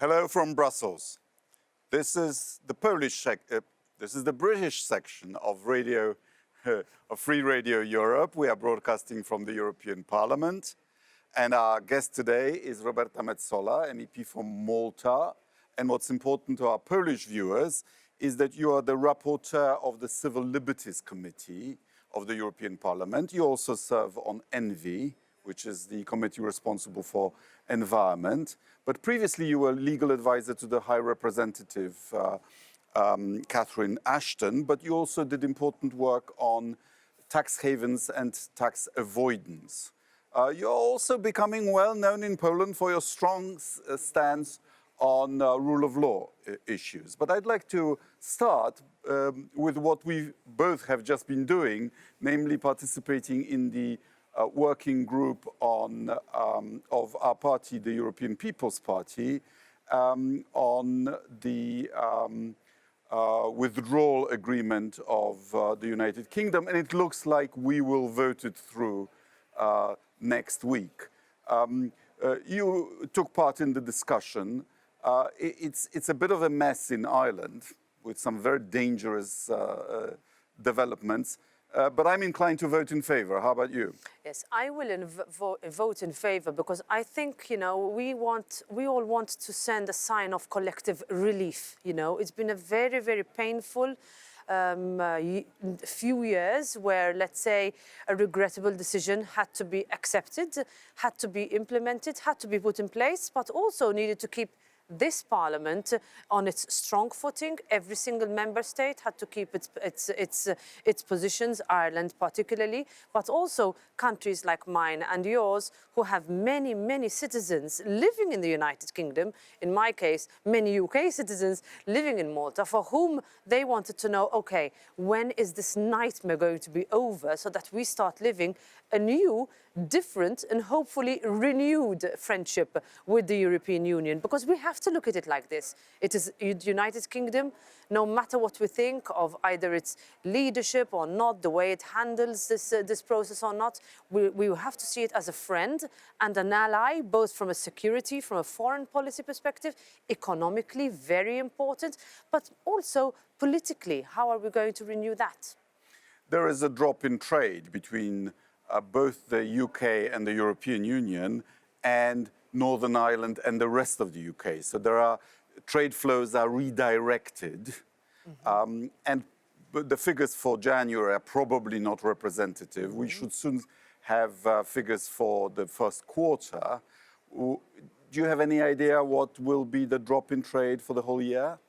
Hello from Brussels. This is the British section of of Free Radio Europe. We are broadcasting from the European Parliament, and our guest today is Roberta Metsola, MEP from Malta. And what's important to our Polish viewers is that you are the rapporteur of the Civil Liberties Committee of the European Parliament. You also serve on ENVI, which is the committee responsible for environment. But previously you were legal advisor to the High Representative Catherine Ashton, but you also did important work on tax havens and tax avoidance. You're also becoming well known in Poland for your strong stance on rule of law issues. But I'd like to start with what we both have just been doing, namely participating in the working group of our party, the European People's Party, on the withdrawal agreement of the United Kingdom, and it looks like we will vote it through next week. You took part in the discussion. It's a bit of a mess in Ireland with some very dangerous developments. But I'm inclined to vote in favor. How about you? Yes, I will vote in favor because I think, we all want to send a sign of collective relief. It's been a very, very painful few years where, let's say, a regrettable decision had to be accepted, had to be implemented, had to be put in place, but also needed to keep this parliament on its strong footing. Every single member state had to keep its positions, Ireland particularly, but also countries like mine and yours who have many, many citizens living in the United Kingdom, in my case, many UK citizens living in Malta, for whom they wanted to know, okay, when is this nightmare going to be over so that we start living a new, different and hopefully renewed friendship with the European Union, because we have to look at it like this. It is the United Kingdom, no matter what we think of either its leadership or not, the way it handles this process or not, we have to see it as a friend and an ally, both from a security, from a foreign policy perspective, economically very important, but also politically. How are we going to renew that? There is a drop in trade between both the UK and the European Union and Northern Ireland and the rest of the UK. So trade flows are redirected. And the figures for January are probably not representative. We should soon have figures for the first quarter. Do you have any idea what will be the drop in trade for the whole year?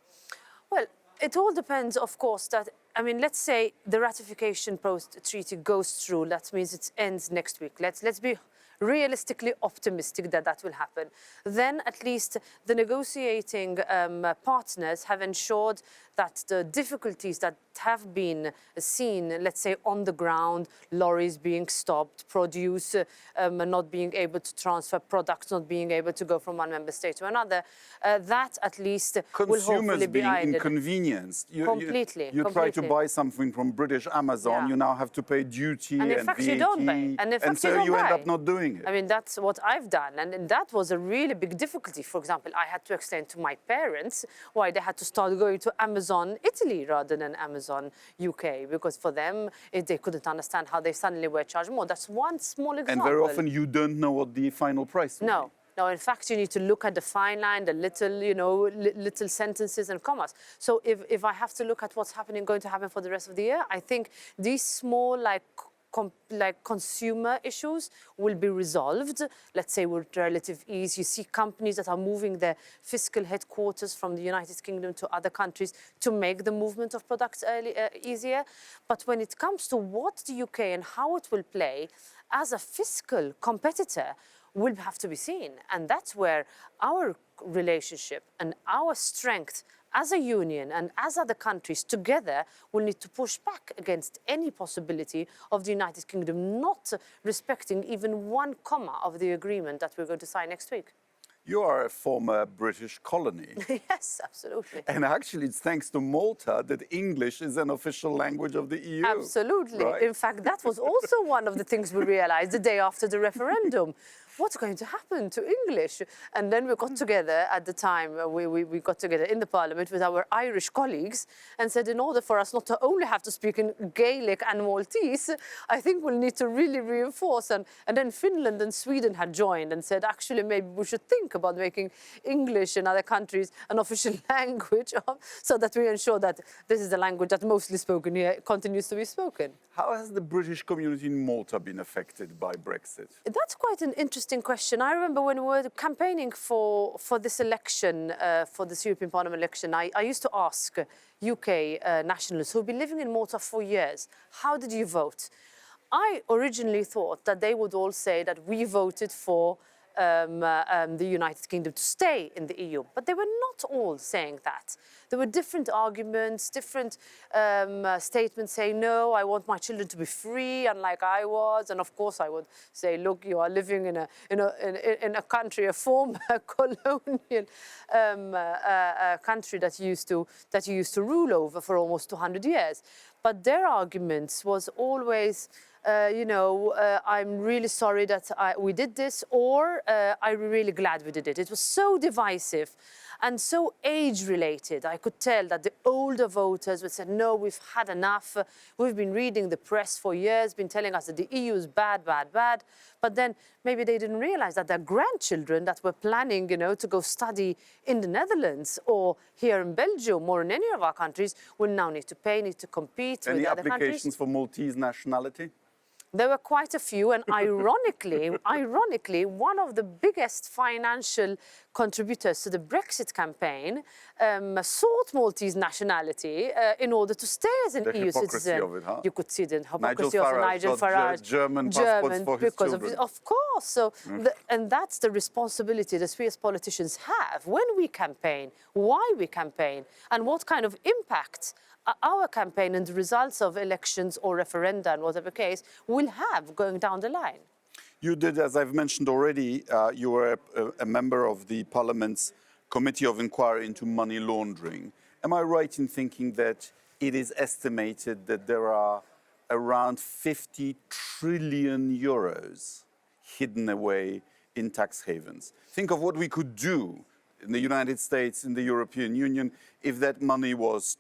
Well, it all depends, of course, let's say the ratification treaty goes through. That means it ends next week. Let's be realistically optimistic that will happen. Then at least the negotiating partners have ensured that the difficulties that have been seen, let's say on the ground, lorries being stopped, produce not being able to transfer, products not being able to go from one member state to another, that at least will hopefully be being inconvenienced. Completely. You try to buy something from British Amazon, you now have to pay duty and in fact VAT, you don't pay. And so you end up not doing it. That's what I've done, and that was a really big difficulty. For example, I had to explain to my parents why they had to start going to Amazon Italy rather than Amazon UK, because for them, they couldn't understand how they suddenly were charged more. That's one small example. And very often you don't know what the final price will be. No, in fact, you need to look at the fine line, the little, little sentences and commas. So if I have to look at what's going to happen for the rest of the year, I think these small, consumer issues will be resolved, let's say, with relative ease. You see companies that are moving their fiscal headquarters from the United Kingdom to other countries to make the movement of products easier. But when it comes to what the UK and how it will play as a fiscal competitor will have to be seen. And that's where our relationship and our strength as a union and as other countries together will need to push back against any possibility of the United Kingdom not respecting even one comma of the agreement that we're going to sign next week. You are a former British colony. Yes, absolutely. And actually, it's thanks to Malta that English is an official language of the EU. Absolutely. Right? In fact, that was also one of the things we realized the day after the referendum. what's going to happen to English? And then we got together at the time, we got together in the Parliament with our Irish colleagues and said, in order for us not to only have to speak in Gaelic and Maltese, I think we'll need to really reinforce. And then Finland and Sweden had joined and said, actually, maybe we should think about making English in other countries an official language so that we ensure that this is the language that mostly spoken here continues to be spoken. How has the British community in Malta been affected by Brexit? That's quite an interesting question. I remember when we were campaigning for this election, for this European Parliament election, I used to ask UK nationals who've been living in Malta for years, how did you vote? I originally thought that they would all say that we voted for the United Kingdom to stay in the EU, but they were not all saying that. There were different arguments, different statements saying, no, I want my children to be free, unlike I was. And of course I would say, look, you are living in a country, a former colonial country that you used to rule over for almost 200 years. But their arguments was always, I'm really sorry that we did this, or I'm really glad we did it. It was so divisive and so age-related. I could tell that the older voters would say, no, we've had enough. We've been reading the press for years, been telling us that the EU is bad, bad, bad. But then maybe they didn't realize that their grandchildren that were planning, to go study in the Netherlands or here in Belgium or in any of our countries will now need to pay, need to compete with other countries. Any applications for Maltese nationality? There were quite a few, and ironically, one of the biggest financial contributors to the Brexit campaign sought Maltese nationality in order to stay as an EU citizen. Of it, huh? You could see the hypocrisy of Nigel Farage. German passports for his children. Of course. So, and that's the responsibility that we as politicians have when we campaign, why we campaign, and what kind of impact our campaign and the results of elections or referenda, in whatever case, will have going down the line. You did, as I've mentioned already, you were a member of the Parliament's Committee of Inquiry into Money Laundering. Am I right in thinking that it is estimated that there are around 50 trillion euros hidden away in tax havens? Think of what we could do in the United States, in the European Union, if that money was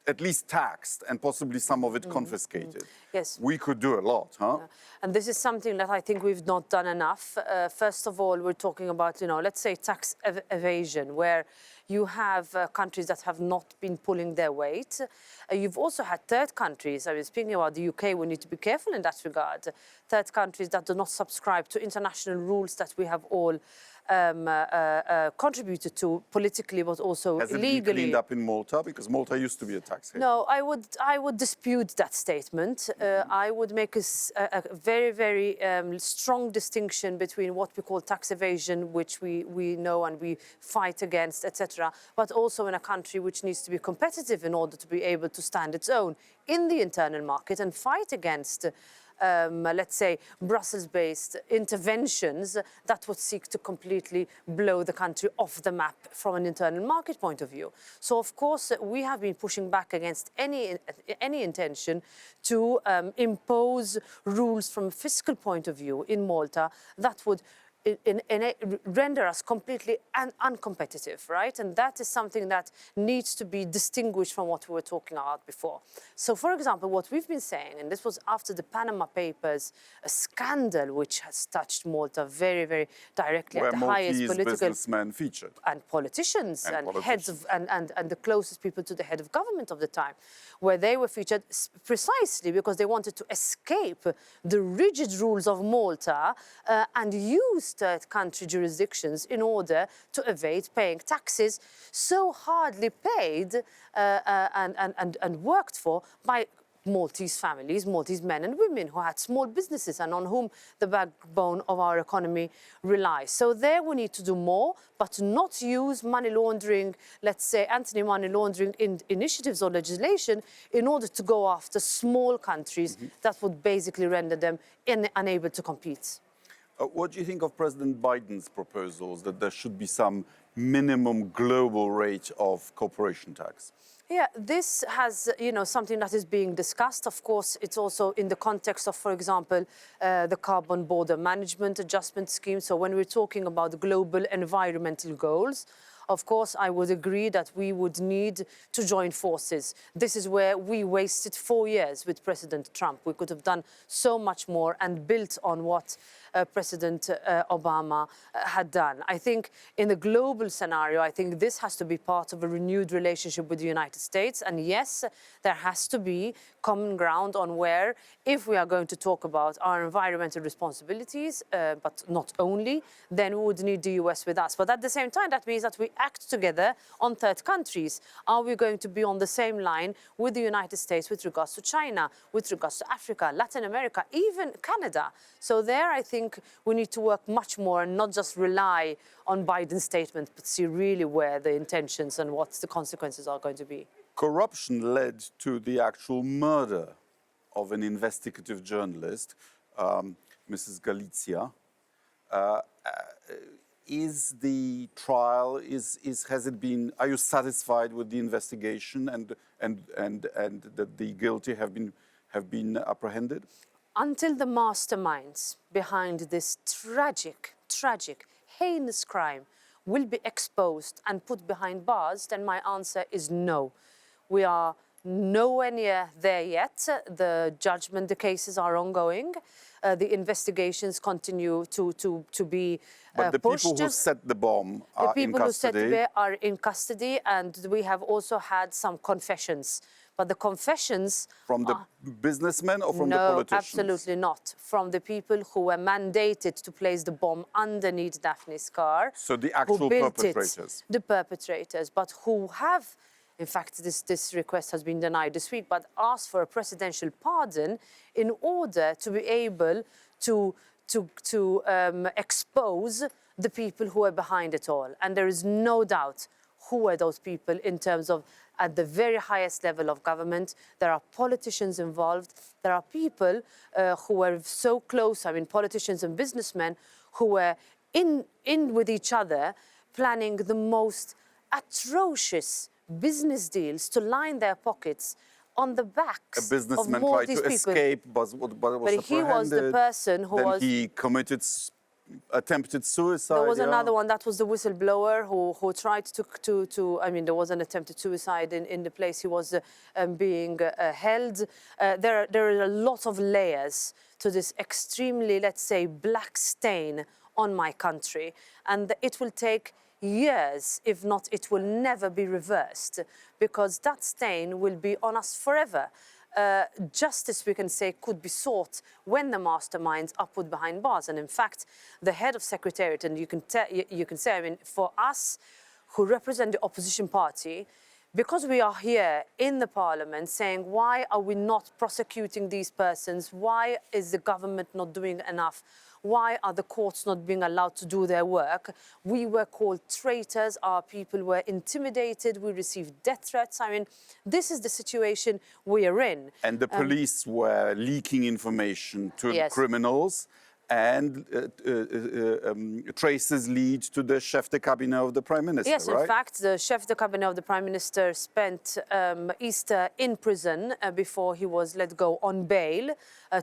at least taxed and possibly some of it confiscated. Yes. We could do a lot, huh? And this is something that I think we've not done enough. First of all, we're talking about, let's say tax evasion, where you have countries that have not been pulling their weight. You've also had third countries. I was speaking about the UK, we need to be careful in that regard. Third countries that do not subscribe to international rules that we have all contributed to politically, but also Has legally. Has it been cleaned up in Malta? Because Malta used to be a tax haven. No, I would dispute that statement. I would make a very, very strong distinction between what we call tax evasion, which we know and we fight against, etc., but also in a country which needs to be competitive in order to be able to stand its own in the internal market and fight against let's say, Brussels-based interventions that would seek to completely blow the country off the map from an internal market point of view. So, of course, we have been pushing back against any intention to impose rules from a fiscal point of view in Malta that would render us completely uncompetitive, right? And that is something that needs to be distinguished from what we were talking about before. So, for example, what we've been saying, and this was after the Panama Papers, a scandal which has touched Malta very, very directly at the highest political businessmen featured, and politicians and heads of and the closest people to the head of government of the time, where they were featured precisely because they wanted to escape the rigid rules of Malta and use third country jurisdictions in order to evade paying taxes so hardly paid and worked for by Maltese families, Maltese men and women who had small businesses and on whom the backbone of our economy relies. So there we need to do more, but not use money laundering, let's say anti-money laundering initiatives or legislation in order to go after small countries that would basically render them unable to compete. What do you think of President Biden's proposals that there should be some minimum global rate of corporation tax? Yeah, this has, something that is being discussed. Of course, it's also in the context of, for example, the Carbon Border Management Adjustment Scheme. So when we're talking about global environmental goals, of course, I would agree that we would need to join forces. This is where we wasted 4 years with President Trump. We could have done so much more and built on what President Obama had done. I think in the global scenario, I think this has to be part of a renewed relationship with the United States. And yes, there has to be common ground on where, if we are going to talk about our environmental responsibilities, but not only, then we would need the US with us. But at the same time, that means that we act together on third countries. Are we going to be on the same line with the United States with regards to China, with regards to Africa, Latin America, even Canada? So there, I think we need to work much more and not just rely on Biden's statement, but see really where the intentions and what the consequences are going to be. Corruption led to the actual murder of an investigative journalist, Mrs. Galizia. Is the trial, has it been, are you satisfied with the investigation and that the guilty have been apprehended? Until the masterminds behind this tragic, heinous crime will be exposed and put behind bars, then my answer is no. We are nowhere near there yet. The judgment, the cases are ongoing. The investigations continue to be But the pushed. people who set the bomb are in custody? The people who set the bomb are in custody, and we have also had some confessions. But the confessions... From the businessmen or from the politicians? No, absolutely not. From the people who were mandated to place the bomb underneath Daphne's car. So the actual perpetrators? The perpetrators, but who have, in fact, this request has been denied this week, but asked for a presidential pardon in order to be able to expose the people who are behind it all. And there is no doubt who are those people in terms of at the very highest level of government. There are politicians involved. There are people who are so close, I mean, politicians and businessmen who were in with each other, planning the most atrocious business deals to line their pockets on the backs a businessman of more tried to escape, but was But he was the person who then he committed attempted suicide. There was another one, that was the whistleblower who tried to I mean, there was an attempted suicide in the place he was being held. There are a lot of layers to this extremely, let's say, black stain on my country. And it will take years, if not, it will never be reversed, because that stain will be on us forever. Justice, we can say, could be sought when the masterminds are put behind bars. And in fact, the head of secretariat, and you can say, I mean, for us who represent the opposition party, because we are here in the parliament saying, why are we not prosecuting these persons? Why is the government not doing enough? Why are the courts not being allowed to do their work? We were called traitors. Our people were intimidated. We received death threats. I mean, this is the situation we are in. And the police were leaking information to the criminals, and traces lead to the chef de cabinet of the Prime Minister, yes, right? In fact, the chef de cabinet of the Prime Minister spent Easter in prison before he was let go on bail,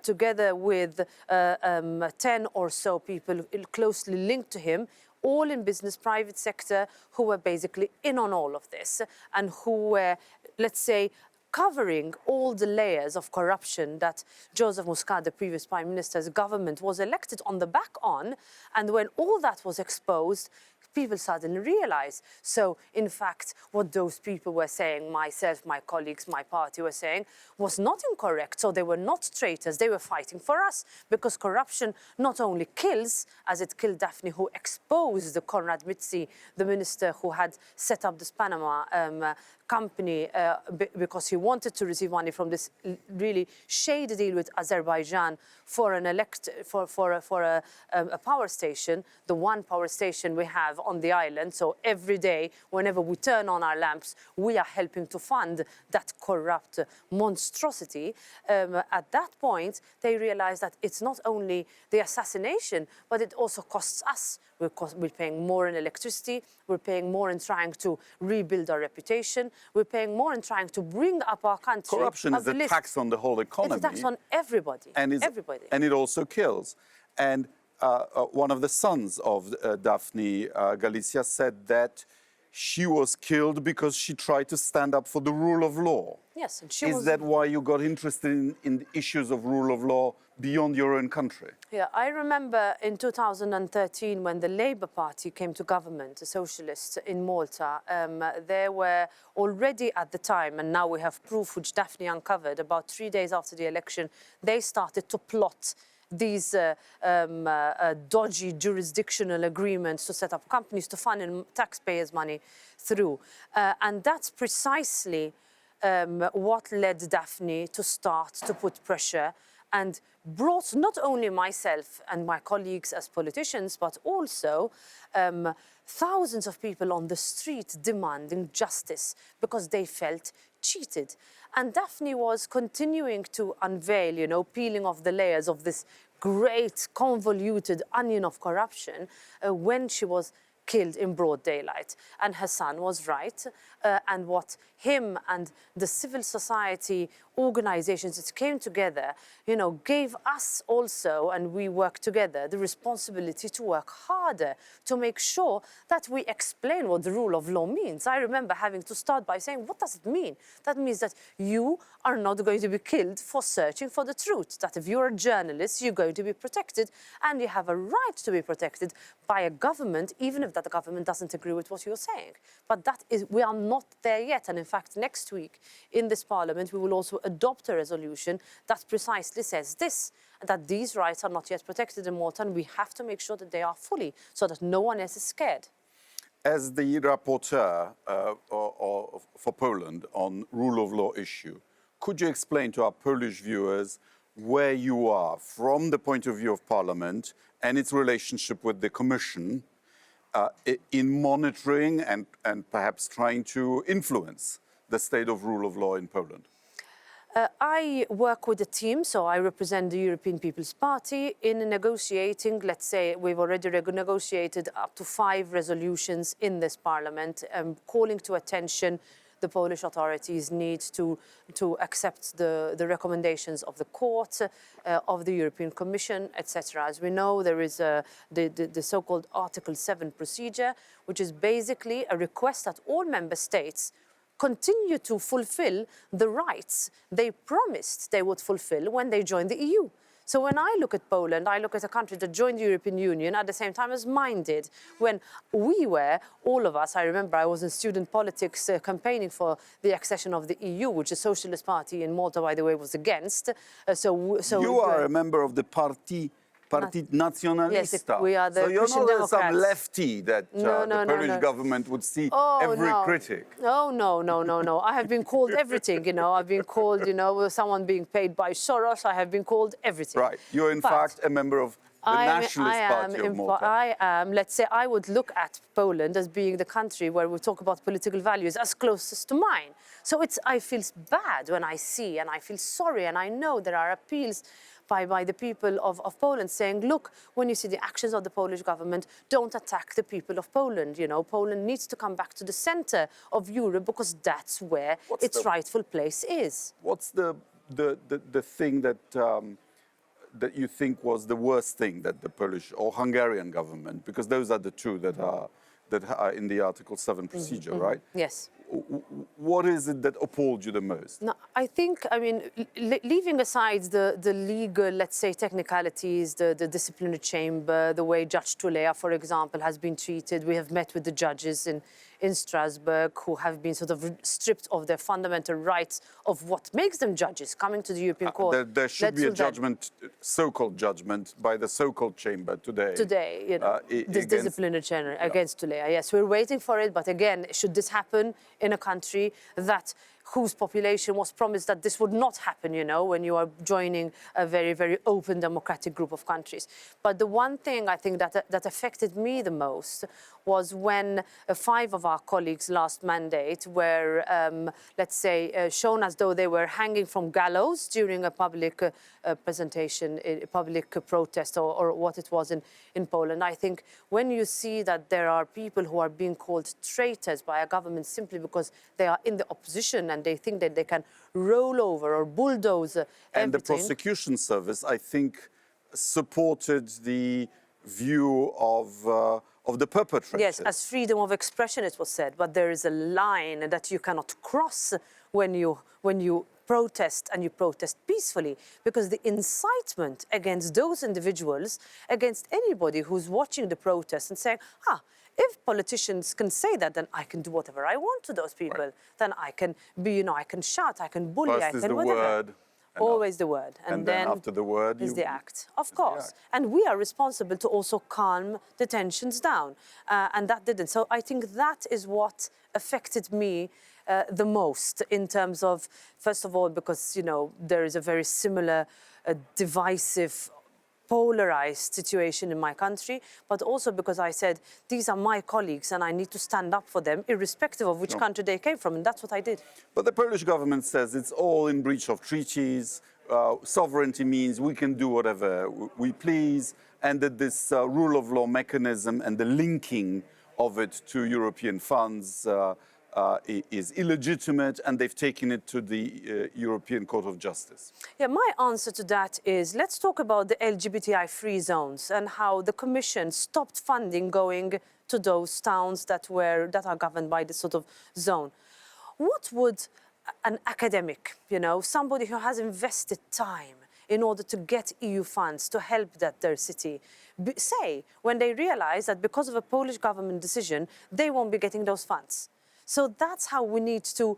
together with 10 or so people closely linked to him, all in business, private sector, who were basically in on all of this and who were, let's say, covering all the layers of corruption that Josepha Muscata, the previous Prime Minister's government, was elected on the back on. And when all that was exposed, people suddenly realized. So, in fact, what those people were saying, myself, my colleagues, my party were saying, was not incorrect. So they were not traitors. They were fighting for us, because corruption not only kills, as it killed Daphne, who exposed the Konrad Mitzi, the minister who had set up this Panama company because he wanted to receive money from this really shady deal with Azerbaijan for a power station, the one power station we have on the island. So every day, whenever we turn on our lamps, we are helping to fund that corrupt monstrosity. At that point, they realized that it's not only the assassination, but it also costs us We're paying more in electricity. We're paying more in trying to rebuild our reputation. We're paying more in trying to bring up our country. Corruption is a tax on the whole economy. It's a tax on everybody. Everybody. And it also kills. And one of the sons of Daphne Galizi said that she was killed because she tried to stand up for the rule of law. Yes, and Is that why you got interested in issues of rule of law beyond your own country? Yeah, I remember in 2013 when the Labour Party came to government, the socialists in Malta, there were already at the time, and now we have proof which Daphne uncovered, about 3 days after the election, they started to plot these dodgy jurisdictional agreements to set up companies to fund taxpayers' money through. And that's precisely what led Daphne to start to put pressure and brought not only myself and my colleagues as politicians, but also thousands of people on the street demanding justice because they felt cheated. And Daphne was continuing to unveil, peeling off the layers of this great convoluted onion of corruption when she was killed in broad daylight. And her son was right. And what him and the civil society organizations that came together, gave us also, and we worked together, the responsibility to work harder to make sure that we explain what the rule of law means. I remember having to start by saying, what does it mean? That means that you are not going to be killed for searching for the truth. That if you're a journalist, you're going to be protected, and you have a right to be protected by a government, even if that government doesn't agree with what you're saying. But we are not there yet. And in fact, next week in this parliament, we will also adopt a resolution that precisely says this, that these rights are not yet protected in Malta, and we have to make sure that they are fully, so that no one else is scared. As the rapporteur for Poland on rule of law issue, could you explain to our Polish viewers where you are from the point of view of Parliament and its relationship with the Commission in monitoring and perhaps trying to influence the state of rule of law in Poland? I work with a team, so I represent the European People's Party in negotiating. Let's say we've already negotiated up to 5 resolutions in this parliament, calling to attention the Polish authorities need to accept the recommendations of the court, of the European Commission, etc. As we know, there is the so-called Article 7 procedure, which is basically a request that all member states continue to fulfill the rights they promised they would fulfill when they joined the EU. So when I look at Poland, I look at a country that joined the European Union at the same time as mine did. When we were, all of us, I remember I was in student politics campaigning for the accession of the EU, which the Socialist Party in Malta, by the way, was against. You are a member of the Parti Nazionalista. Yes, we are the so you're Christian not some Democrats. lefty that the Polish government would see every critic. Oh, no. I have been called everything, I've been called, someone being paid by Soros. I have been called everything. Right. You're in fact a member of the Nationalist Party of Malta. I am, let's say, I would look at Poland as being the country where we talk about political values as closest to mine. So I feel bad when I see, and I feel sorry, and I know there are appeals by the people of Poland saying, look, when you see the actions of the Polish government, don't attack the people of Poland. Poland needs to come back to the center of Europe because that's where its rightful place is. What's the thing that you think was the worst thing that the Polish or Hungarian government, because those are the two that are in the Article 7 procedure, right? Yes. What is it that appalled you the most? No, I think, leaving aside the legal, let's say, technicalities, the disciplinary chamber, the way Judge Tulea, for example, has been treated. We have met with the judges in Strasbourg who have been sort of stripped of their fundamental rights of what makes them judges, coming to the European Court. There should be a judgment, so-called judgment, by the so-called chamber today. This disciplinary chamber against Tulea. Yes, we're waiting for it. But again, should this happen in a country that whose population was promised that this would not happen, you know, when you are joining a very, very open democratic group of countries. But the one thing I think that affected me the most was when 5 of our colleagues last mandate were, let's say, shown as though they were hanging from gallows during a public presentation, a public protest, or what it was in Poland. I think when you see that there are people who are being called traitors by a government simply because they are in the opposition and they think that they can roll over or bulldoze everything. And the prosecution service, I think, supported the view of the perpetrators. Yes, as freedom of expression, it was said, but there is a line that you cannot cross when you protest, and you protest peacefully, because the incitement against those individuals, against anybody who's watching the protest and saying, if politicians can say that, then I can do whatever I want to those people. Right. Then I can be, you know, I can shout, I can bully, First I can is the whatever. word. Always the word. And then after the word is the act, of course. And we are responsible to also calm the tensions down. And that didn't. So I think that is what affected me the most in terms of, first of all, because, you know, there is a very similar divisive, polarized situation in my country, but also because I said, these are my colleagues and I need to stand up for them, irrespective of which country they came from, and that's what I did. But the Polish government says it's all in breach of treaties, sovereignty means we can do whatever we please, and that this rule of law mechanism and the linking of it to European funds is illegitimate, and they've taken it to the European Court of Justice. Yeah, my answer to that is, let's talk about the LGBTI-free zones and how the Commission stopped funding going to those towns that are governed by this sort of zone. What would an academic, you know, somebody who has invested time in order to get EU funds to help their city, say when they realize that because of a Polish government decision, they won't be getting those funds? So that's how we need to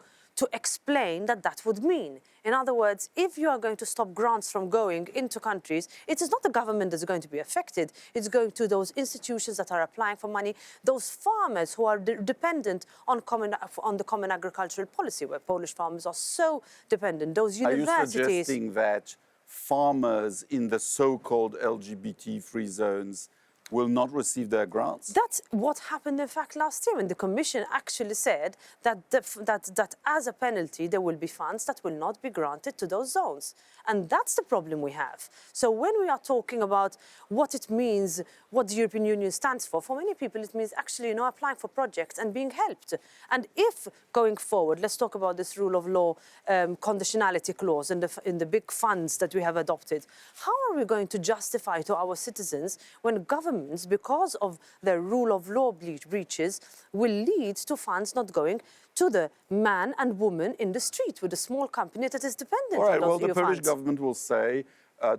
explain that would mean. In other words, if you are going to stop grants from going into countries, it is not the government that's going to be affected. It's going to those institutions that are applying for money, those farmers who are dependent on the common agricultural policy, where Polish farmers are so dependent, those universities. Are you suggesting that farmers in the so-called LGBT-free zones will not receive their grants? That's what happened, in fact, last year, when the Commission actually said that as a penalty, there will be funds that will not be granted to those zones. And that's the problem we have. So when we are talking about what it means, what the European Union stands for many people, it means actually, you know, applying for projects and being helped. And if, going forward, let's talk about this rule of law conditionality clause in the big funds that we have adopted, how are we going to justify to our citizens when governments, because of their rule of law breaches, will lead to funds not going to the man and woman in the street with a small company that is dependent on those EU funds? Well, the Polish government will say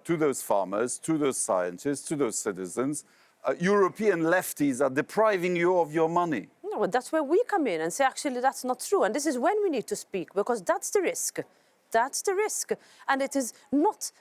to those farmers, to those scientists, to those citizens, European lefties are depriving you of your money. No, but that's where we come in and say, actually, that's not true. And this is when we need to speak, because that's the risk. That's the risk. And it is not,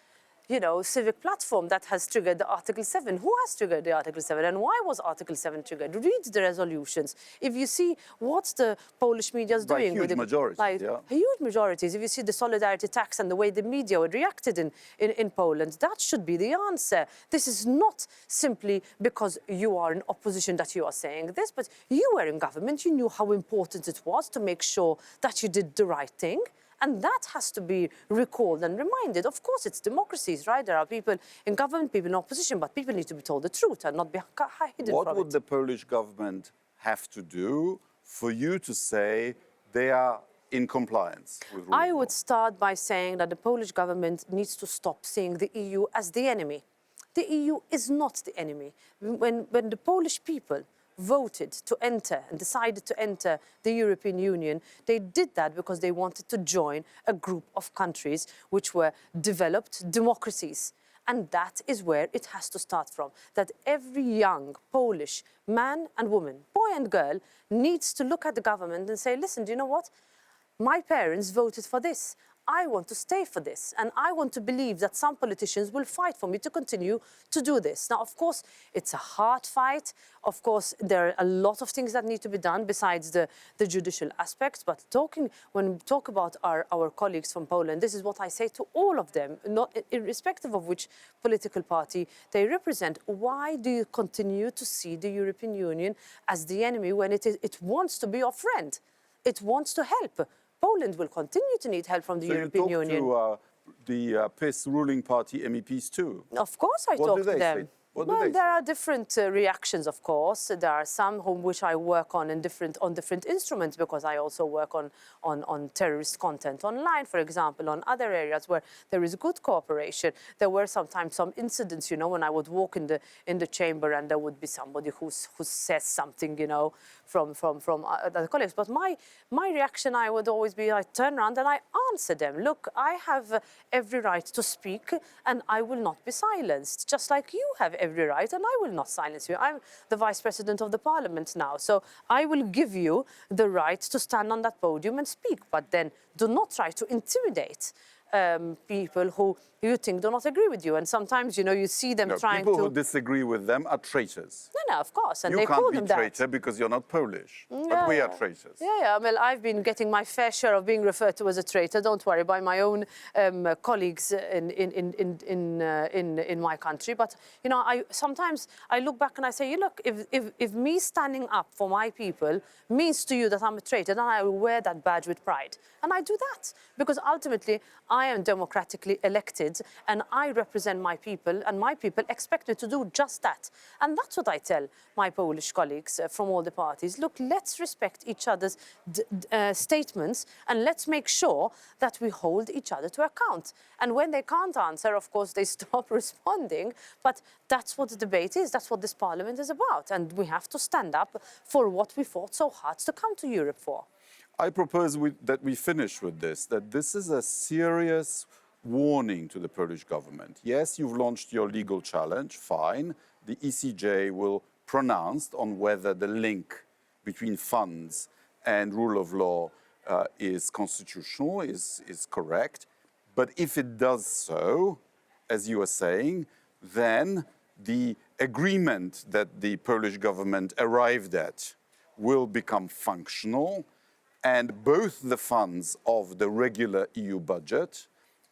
you know, civic platform that has triggered the Article 7. Who has triggered the Article 7 and why was Article 7 triggered? Read the resolutions. If you see what the Polish media is doing. Huge majorities, Huge majorities. If you see the solidarity tax and the way the media reacted in Poland, that should be the answer. This is not simply because you are in opposition that you are saying this, but you were in government, you knew how important it was to make sure that you did the right thing. And that has to be recalled and reminded. Of course, it's democracies, right? There are people in government, people in opposition, but people need to be told the truth and not be hidden from it. What would the Polish government have to do for you to say they are in compliance with rule of law? I would start by saying that the Polish government needs to stop seeing the EU as the enemy. The EU is not the enemy. When the Polish people voted to enter and decided to enter the European Union, they did that because they wanted to join a group of countries which were developed democracies. And that is where it has to start from. That every young Polish man and woman, boy and girl, needs to look at the government and say, listen, do you know what? My parents voted for this. I want to stay for this. And I want to believe that some politicians will fight for me to continue to do this. Now, of course, it's a hard fight. Of course, there are a lot of things that need to be done besides the judicial aspects. But when we talk about our colleagues from Poland, this is what I say to all of them, not irrespective of which political party they represent. Why do you continue to see the European Union as the enemy when it wants to be your friend? It wants to help. Poland will continue to need help from the European Union. To the PiS ruling party MEPs too? Of course I talk to them. Well, there are different reactions, of course. There are some which I work on different instruments, because I also work on terrorist content online, for example, on other areas where there is good cooperation. There were sometimes some incidents, when I would walk in the chamber and there would be somebody who says something, from other colleagues. But my reaction, I would always be, I turn around and I answer them. Look, I have every right to speak and I will not be silenced, just like you have every right, and I will not silence you. I'm the Vice President of the Parliament now, so I will give you the right to stand on that podium and speak, but then do not try to intimidate people who you think do not agree with you. And sometimes, you see them trying to... People who disagree with them are traitors. No, of course, and they call them that. You can't be traitor because you're not Polish, but we are traitors. Yeah, well, I've been getting my fair share of being referred to as a traitor, don't worry, by my own colleagues in my country. But, sometimes I look back and I say, look, if me standing up for my people means to you that I'm a traitor, then I will wear that badge with pride. And I do that because ultimately I am democratically elected and I represent my people, and my people expect me to do just that. And that's what I tell my Polish colleagues from all the parties. Look, let's respect each other's statements and let's make sure that we hold each other to account. And when they can't answer, of course, they stop responding. But that's what the debate is. That's what this parliament is about. And we have to stand up for what we fought so hard to come to Europe for. I propose that we finish with this, that this is a serious warning to the Polish government. Yes, you've launched your legal challenge, fine. The ECJ will pronounce on whether the link between funds and rule of law is constitutional, is correct. But if it does so, as you are saying, then the agreement that the Polish government arrived at will become functional, and both the funds of the regular EU budget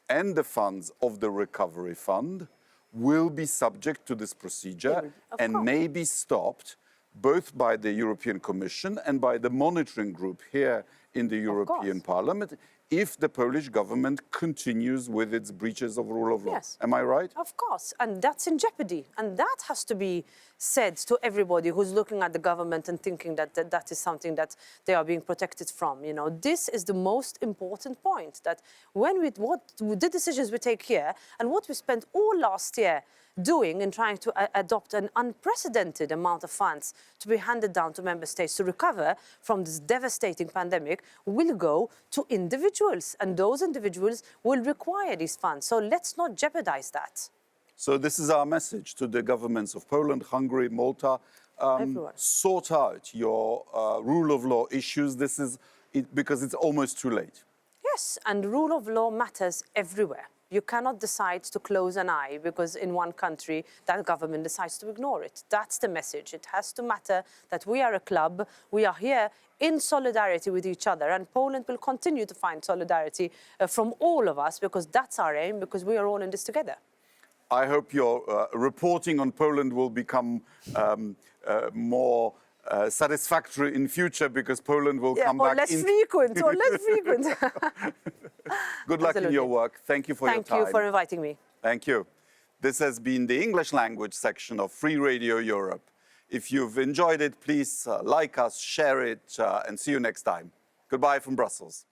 and the funds of the recovery fund will be subject to this procedure and may be stopped both by the European Commission and by the monitoring group here in the European Parliament if the Polish government continues with its breaches of rule of law. Yes. Am I right? Of course, and that's in jeopardy. And that has to be said to everybody who's looking at the government and thinking that that is something that they are being protected from. This is the most important point, that when the decisions we take here and what we spent all last year doing in trying to adopt an unprecedented amount of funds to be handed down to member states to recover from this devastating pandemic will go to individuals, and those individuals will require these funds. So let's not jeopardize that. So this is our message to the governments of Poland, Hungary, Malta. Sort out your rule of law issues. This is because it's almost too late. Yes, and rule of law matters everywhere. You cannot decide to close an eye because in one country that government decides to ignore it. That's the message. It has to matter that we are a club. We are here in solidarity with each other, and Poland will continue to find solidarity from all of us, because that's our aim, because we are all in this together. I hope your reporting on Poland will become more satisfactory in future, because Poland will come back less frequent. Good luck in your work. Thank you for your time. Thank you for inviting me. Thank you. This has been the English language section of Free Radio Europe. If you've enjoyed it, please like us, share it, and see you next time. Goodbye from Brussels.